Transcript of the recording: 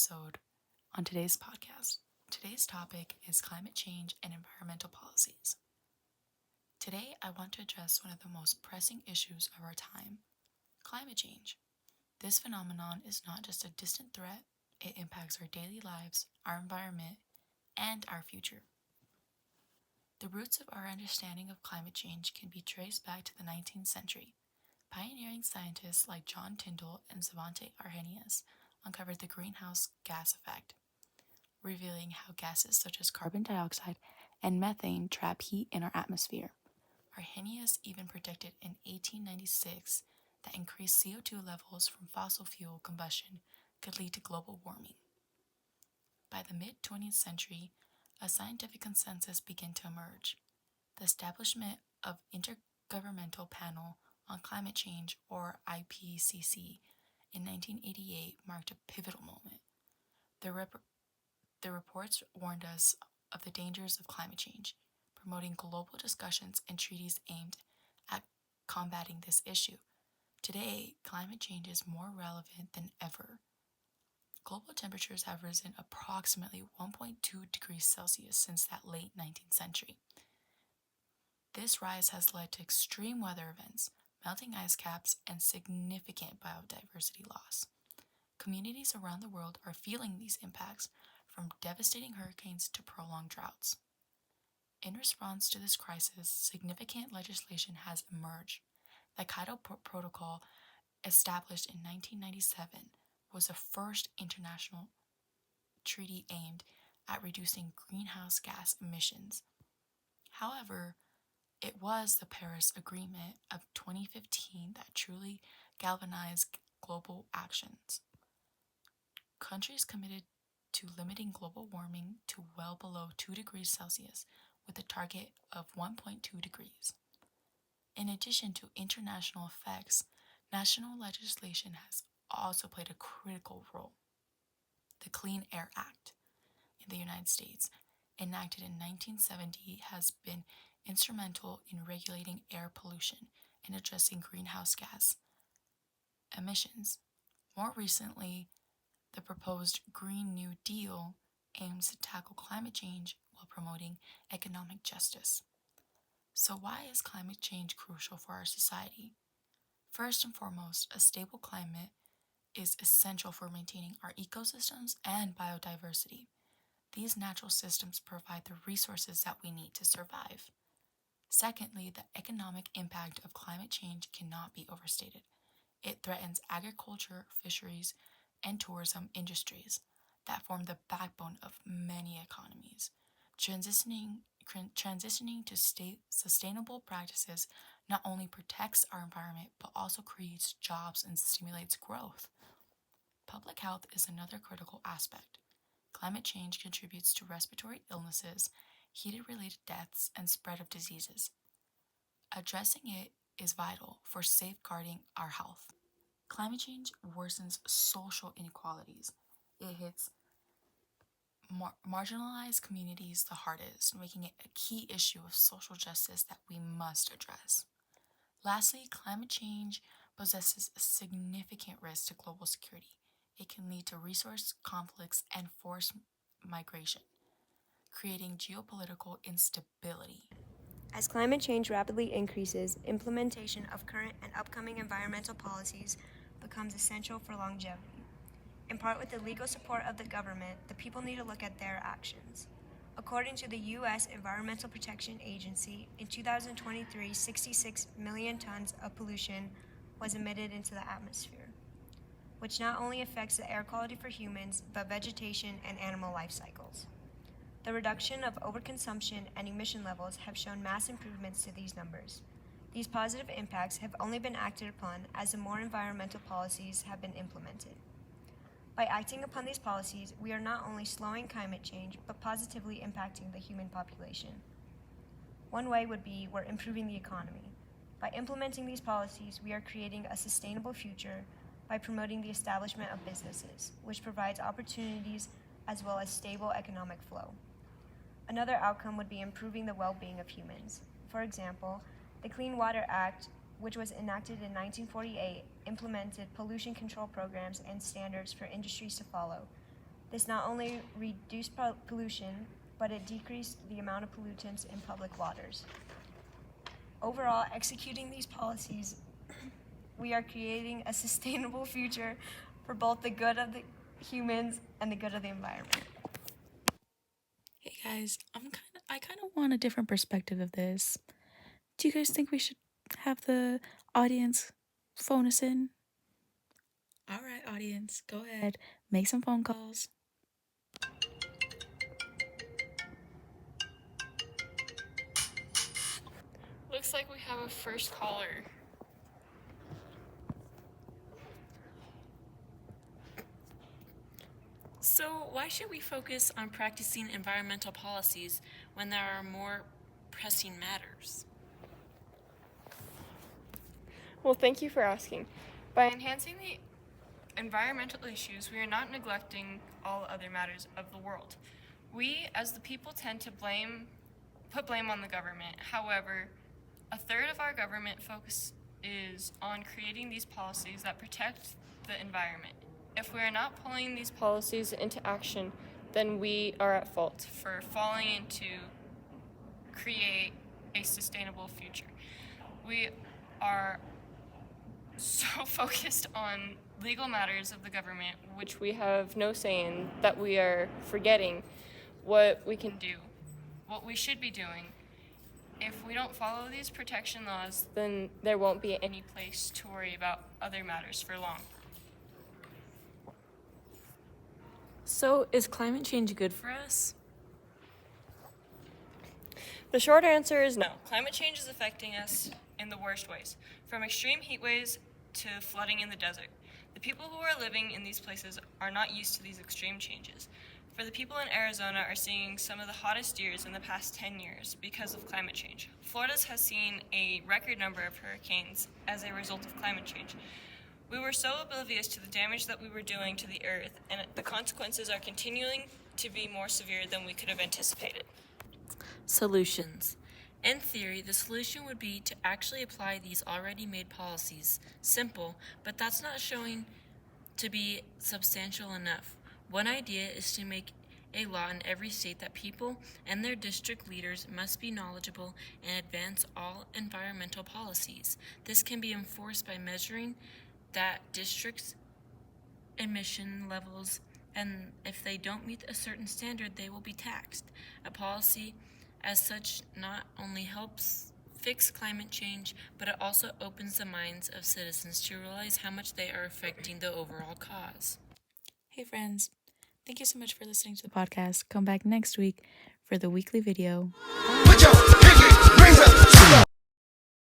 episode on today's podcast. Today's topic is climate change and environmental policies. Today, I want to address one of the most pressing issues of our time climate change. This phenomenon is not just a distant threat, it impacts our daily lives, our environment, and our future. The roots of our understanding of climate change can be traced back to the 19th century. Pioneering scientists like John Tyndall and Svante Arrhenius uncovered the greenhouse gas effect, revealing how gases such as carbon dioxide and methane trap heat in our atmosphere. Arrhenius even predicted in 1896 that increased CO2 levels from fossil fuel combustion could lead to global warming. By the mid 20th century, a scientific consensus began to emerge. The establishment of Intergovernmental Panel on Climate Change, or IPCC, in 1988 marked a pivotal moment. The reports warned us of the dangers of climate change, promoting global discussions and treaties aimed at combating this issue. Today, climate change is more relevant than ever. Global temperatures have risen approximately 1.2 degrees Celsius since that late 19th century. This rise has led to extreme weather events, melting ice caps, and significant biodiversity loss. Communities around the world are feeling these impacts, from devastating hurricanes to prolonged droughts. In response to this crisis, significant legislation has emerged. The Kyoto Protocol, established in 1997, was the first international treaty aimed at reducing greenhouse gas emissions. However, it was the Paris Agreement of 2015 that truly galvanized global actions. Countries committed to limiting global warming to well below 2 degrees Celsius with a target of 1.2 degrees. In addition to international effects, national legislation has also played a critical role. The Clean Air Act in the United States, enacted in 1970, has been instrumental in regulating air pollution and addressing greenhouse gas emissions. More recently, the proposed Green New Deal aims to tackle climate change while promoting economic justice. So, why is climate change crucial for our society? First and foremost, a stable climate is essential for maintaining our ecosystems and biodiversity. These natural systems provide the resources that we need to survive. Secondly, the economic impact of climate change cannot be overstated. It threatens agriculture, fisheries, and tourism industries that form the backbone of many economies. Transitioning to sustainable practices not only protects our environment but also creates jobs and stimulates growth. Public health is another critical aspect. Climate change contributes to respiratory illnesses, heat-related deaths, and spread of diseases. Addressing it is vital for safeguarding our health. Climate change worsens social inequalities. It hits marginalized communities the hardest, making it a key issue of social justice that we must address. Lastly, climate change possesses a significant risk to global security. It can lead to resource conflicts and forced migration, creating geopolitical instability. As climate change rapidly increases, implementation of current and upcoming environmental policies becomes essential for longevity. In part with the legal support of the government, the people need to look at their actions. According to the U.S. Environmental Protection Agency, in 2023, 66 million tons of pollution was emitted into the atmosphere, which not only affects the air quality for humans, but vegetation and animal life cycles. The reduction of overconsumption and emission levels have shown mass improvements to these numbers. These positive impacts have only been acted upon as the more environmental policies have been implemented. By acting upon these policies, we are not only slowing climate change, but positively impacting the human population. One way would be we're improving the economy. By implementing these policies, we are creating a sustainable future by promoting the establishment of businesses, which provides opportunities as well as stable economic flow. Another outcome would be improving the well-being of humans. For example, the Clean Water Act, which was enacted in 1948, implemented pollution control programs and standards for industries to follow, This not only reduced pollution, but it decreased the amount of pollutants in public waters. Overall, executing these policies, we are creating a sustainable future for both the good of the humans and the good of the environment. Hey guys, I kind of want a different perspective of this. Do you guys think we should have the audience phone us in? All right, audience, go ahead, make some phone calls. Looks like we have a first caller. So, why should we focus on practicing environmental policies when there are more pressing matters? Well, thank you for asking. By enhancing the environmental issues, we are not neglecting all other matters of the world. We, as the people, tend to put blame on the government. However, a third of our government focus is on creating these policies that protect the environment. If we are not pulling these policies into action, then we are at fault for falling into create a sustainable future. We are so focused on legal matters of the government, which we have no say in, that we are forgetting what we can do, what we should be doing. If we don't follow these protection laws, then there won't be any place to worry about other matters for long. So, is climate change good for us? The short answer is no. Climate change is affecting us in the worst ways, from extreme heat waves to flooding in the desert. The people who are living in these places are not used to these extreme changes. For the people in Arizona are seeing some of the hottest years in the past 10 years because of climate change. Florida has seen a record number of hurricanes as a result of climate change. We were so oblivious to the damage that we were doing to the earth, and the consequences are continuing to be more severe than we could have anticipated. Solutions. In theory, the solution would be to actually apply these already made policies. Simple, but that's not showing to be substantial enough. One idea is to make a law in every state that people and their district leaders must be knowledgeable and advance all environmental policies. This can be enforced by measuring that district's emission levels, and if they don't meet a certain standard, they will be taxed. A policy as such not only helps fix climate change, but it also opens the minds of citizens to realize how much they are affecting the overall cause. Hey friends, thank you so much for listening to the podcast. Come back next week for the weekly video. Put your pinky rings up.